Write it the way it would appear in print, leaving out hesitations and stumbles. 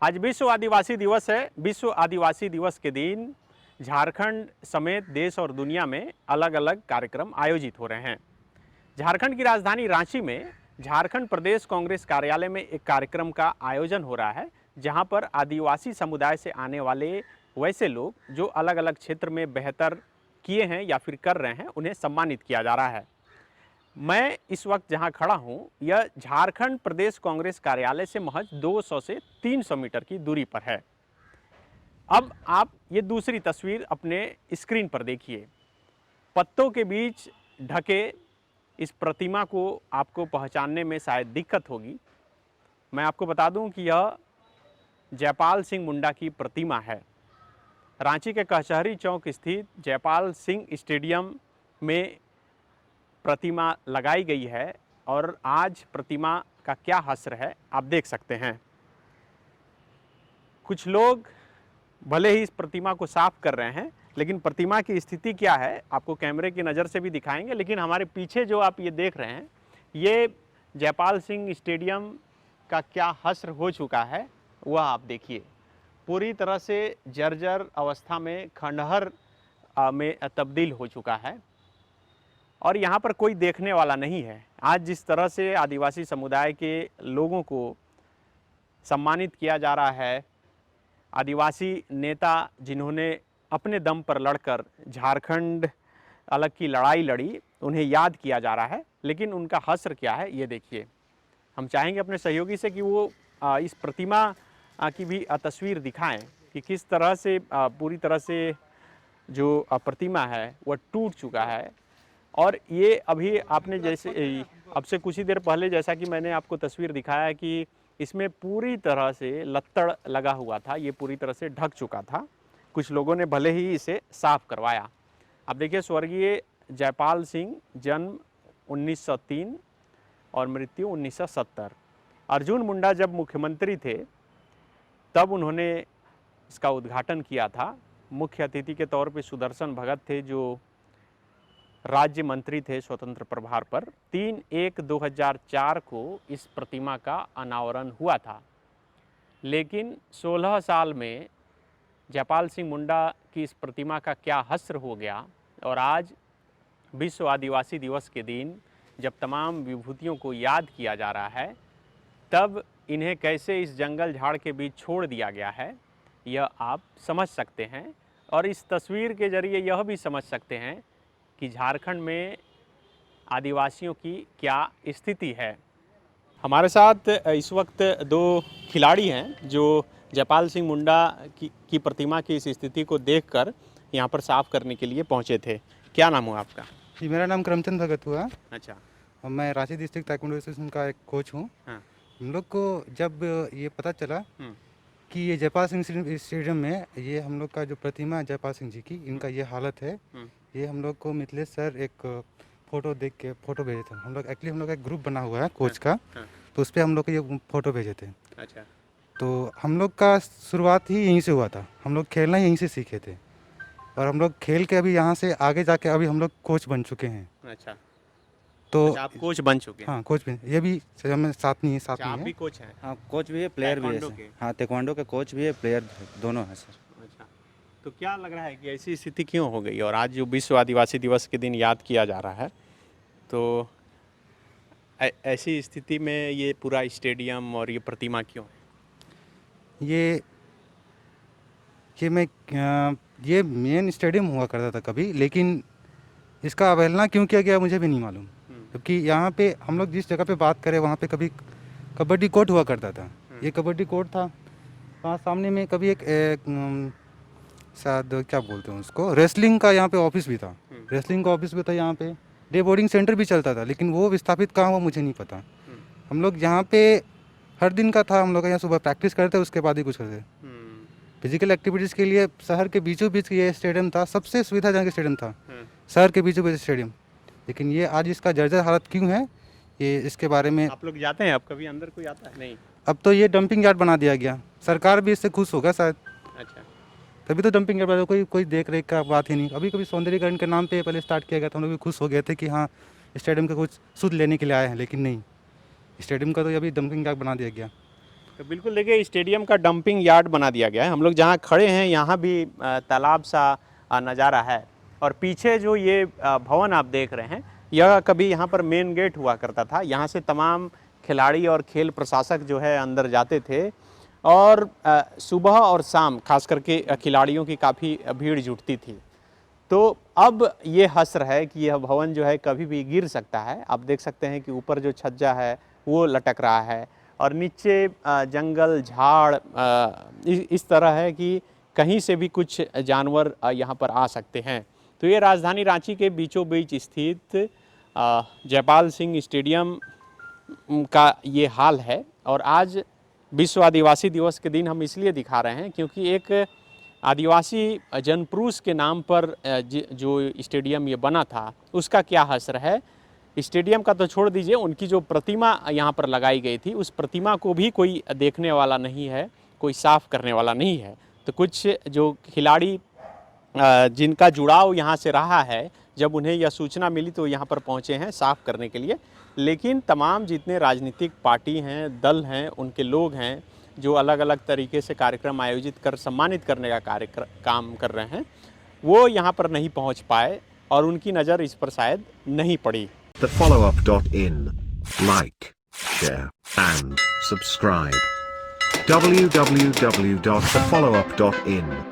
आज विश्व आदिवासी दिवस है। विश्व आदिवासी दिवस के दिन झारखंड समेत देश और दुनिया में अलग अलग कार्यक्रम आयोजित हो रहे हैं। झारखंड की राजधानी रांची में झारखंड प्रदेश कांग्रेस कार्यालय में एक कार्यक्रम का आयोजन हो रहा है, जहां पर आदिवासी समुदाय से आने वाले वैसे लोग जो अलग अलग क्षेत्र में बेहतर किए हैं या फिर कर रहे हैं, उन्हें सम्मानित किया जा रहा है। मैं इस वक्त जहां खड़ा हूं, यह झारखंड प्रदेश कांग्रेस कार्यालय से महज 200 से 300 मीटर की दूरी पर है। अब आप ये दूसरी तस्वीर अपने स्क्रीन पर देखिए। पत्तों के बीच ढके इस प्रतिमा को आपको पहचानने में शायद दिक्कत होगी। मैं आपको बता दूं कि यह जयपाल सिंह मुंडा की प्रतिमा है। रांची के कचहरी चौक स्थित जयपाल सिंह स्टेडियम में प्रतिमा लगाई गई है और आज प्रतिमा का क्या हश्र है आप देख सकते हैं। कुछ लोग भले ही इस प्रतिमा को साफ कर रहे हैं, लेकिन प्रतिमा की स्थिति क्या है आपको कैमरे की नज़र से भी दिखाएंगे। लेकिन हमारे पीछे जो आप ये देख रहे हैं, ये जयपाल सिंह स्टेडियम का क्या हश्र हो चुका है वह आप देखिए। पूरी तरह से जर्जर अवस्था में खंडहर में तब्दील हो चुका है और यहाँ पर कोई देखने वाला नहीं है। आज जिस तरह से आदिवासी समुदाय के लोगों को सम्मानित किया जा रहा है, आदिवासी नेता जिन्होंने अपने दम पर लड़कर झारखंड अलग की लड़ाई लड़ी, उन्हें याद किया जा रहा है। लेकिन उनका हश्र क्या है ये देखिए। हम चाहेंगे अपने सहयोगी से कि वो इस प्रतिमा की भी तस्वीर दिखाएं कि किस तरह से पूरी तरह से जो प्रतिमा है वह टूट चुका है। और ये अभी आपने जैसे अब से कुछ ही देर पहले जैसा कि मैंने आपको तस्वीर दिखाया कि इसमें पूरी तरह से लत्तड़ लगा हुआ था, ये पूरी तरह से ढक चुका था। कुछ लोगों ने भले ही इसे साफ करवाया। अब देखिए, स्वर्गीय जयपाल सिंह जन्म 1903 और मृत्यु 1970। अर्जुन मुंडा जब मुख्यमंत्री थे तब उन्होंने इसका उद्घाटन किया था। मुख्य अतिथि के तौर पे सुदर्शन भगत थे जो राज्य मंत्री थे स्वतंत्र प्रभार पर। 3/1/2004 को इस प्रतिमा का अनावरण हुआ था। लेकिन 16 साल में जयपाल सिंह मुंडा की इस प्रतिमा का क्या हश्र हो गया। और आज विश्व आदिवासी दिवस के दिन जब तमाम विभूतियों को याद किया जा रहा है, तब इन्हें कैसे इस जंगल झाड़ के बीच छोड़ दिया गया है, यह आप समझ सकते हैं। और इस तस्वीर के जरिए यह भी समझ सकते हैं कि झारखंड में आदिवासियों की क्या स्थिति है। हमारे साथ इस वक्त दो खिलाड़ी हैं जो जयपाल सिंह मुंडा की प्रतिमा की इस स्थिति को देखकर यहाँ पर साफ करने के लिए पहुँचे थे। क्या नाम हुआ आपका? जी, मेरा नाम करमचंद भगत हुआ। अच्छा। और मैं रांची डिस्ट्रिक्ट ताइक्वांडो एसोसिएशन का एक कोच हूँ। हाँ। हम लोग को जब ये पता चला कि ये जयपाल सिंह स्टेडियम में ये हम लोग का जो प्रतिमा है जयपाल सिंह जी की, इनका ये हालत है, ये हम लोग को मिथिलेश सर एक फ़ोटो देख के फ़ोटो भेजे थे। हम लोग एक्चुअली हम लोग का एक ग्रुप बना हुआ है कोच का, तो उस पर हम लोग को ये फ़ोटो भेजे थे। अच्छा। तो हम लोग का शुरुआत ही यहीं से हुआ था। हम लोग खेलना यहीं से सीखे थे और हम लोग खेल के अभी यहाँ से आगे जाके अभी हम लोग कोच बन चुके हैं। अच्छा। तो अच्छा, आप कोच बन चुके हैं? हाँ, कोच भी। ये भी हमें साथ नहीं है। आप भी कोच हैं? हाँ, कोच भी है, प्लेयर भी है सर। हाँ, ताइक्वांडो के कोच भी है, प्लेयर दोनों है सर। अच्छा, तो क्या लग रहा है कि ऐसी स्थिति क्यों हो गई और आज जो विश्व आदिवासी दिवस के दिन याद किया जा रहा है, तो ऐसी स्थिति में ये पूरा स्टेडियम और ये प्रतिमा क्यों है? ये मेन स्टेडियम हुआ करता था कभी, लेकिन इसका अवहेलना क्यों किया गया मुझे भी नहीं मालूम। क्योंकि यहाँ पे हम लोग जिस जगह पे बात करें वहाँ पे कभी कबड्डी कोर्ट हुआ करता था। ये कबड्डी कोर्ट था। वहाँ सामने में कभी एक शायद क्या बोलते हैं उसको, रेसलिंग का यहाँ पे ऑफिस भी था। रेसलिंग का ऑफिस भी था यहाँ पे। डे बोर्डिंग सेंटर भी चलता था, लेकिन वो विस्थापित कहाँ हुआ मुझे नहीं पता। हम लोग यहाँ पे हर दिन का था। हम लोग यहाँ सुबह प्रैक्टिस करते, उसके बाद ही कुछ करते। फिजिकल एक्टिविटीज़ के लिए शहर के बीचों बीच ये स्टेडियम था, सबसे सुविधाजनक स्टेडियम था, शहर के बीचों बीच स्टेडियम। लेकिन ये आज इसका जर्जर हालत क्यों है, ये इसके बारे में आप लोग जाते हैं? अब कभी अंदर कोई आता है? नहीं। अब तो ये डंपिंग यार्ड बना दिया गया। सरकार भी इससे खुश होगा शायद। अच्छा। तभी तो डंपिंग यार्ड, कोई देख रेख का बात ही नहीं। अभी कभी सौंदर्यीकरण के नाम पे पहले स्टार्ट किया गया था। हम लोग भी खुश हो गए थे कि हाँ स्टेडियम का कुछ सुध लेने के लिए आए हैं, लेकिन नहीं, स्टेडियम का तो अभी डंपिंग यार्ड बना दिया गया। तो बिल्कुल देखिए स्टेडियम का डंपिंग यार्ड बना दिया गया है। हम लोग जहाँ खड़े हैं यहाँ भी तालाब सा नज़ारा है और पीछे जो ये भवन आप देख रहे हैं यह कभी यहाँ पर मेन गेट हुआ करता था। यहाँ से तमाम खिलाड़ी और खेल प्रशासक जो है अंदर जाते थे और सुबह और शाम खास करके खिलाड़ियों की काफ़ी भीड़ जुटती थी। तो अब ये हसर है कि यह भवन जो है कभी भी गिर सकता है। आप देख सकते हैं कि ऊपर जो छज्जा है वो लटक रहा है और नीचे जंगल झाड़ इस तरह है कि कहीं से भी कुछ जानवर यहाँ पर आ सकते हैं। तो ये राजधानी रांची के बीचों बीच स्थित जयपाल सिंह स्टेडियम का ये हाल है। और आज विश्व आदिवासी दिवस के दिन हम इसलिए दिखा रहे हैं क्योंकि एक आदिवासी जनपुरुष के नाम पर जो स्टेडियम ये बना था उसका क्या हसर है। स्टेडियम का तो छोड़ दीजिए, उनकी जो प्रतिमा यहाँ पर लगाई गई थी उस प्रतिमा को भी कोई देखने वाला नहीं है, कोई साफ़ करने वाला नहीं है। तो कुछ जो खिलाड़ी जिनका जुड़ाव यहाँ से रहा है, जब उन्हें यह सूचना मिली तो यहाँ पर पहुँचे हैं साफ़ करने के लिए। लेकिन तमाम जितने राजनीतिक पार्टी हैं, दल हैं, उनके लोग हैं जो अलग अलग तरीके से कार्यक्रम आयोजित कर सम्मानित करने का काम कर रहे हैं, वो यहाँ पर नहीं पहुँच पाए और उनकी नज़र इस पर शायद नहीं पड़ी। thefollowup.in. Like, share, and subscribe. www.thefollowup.in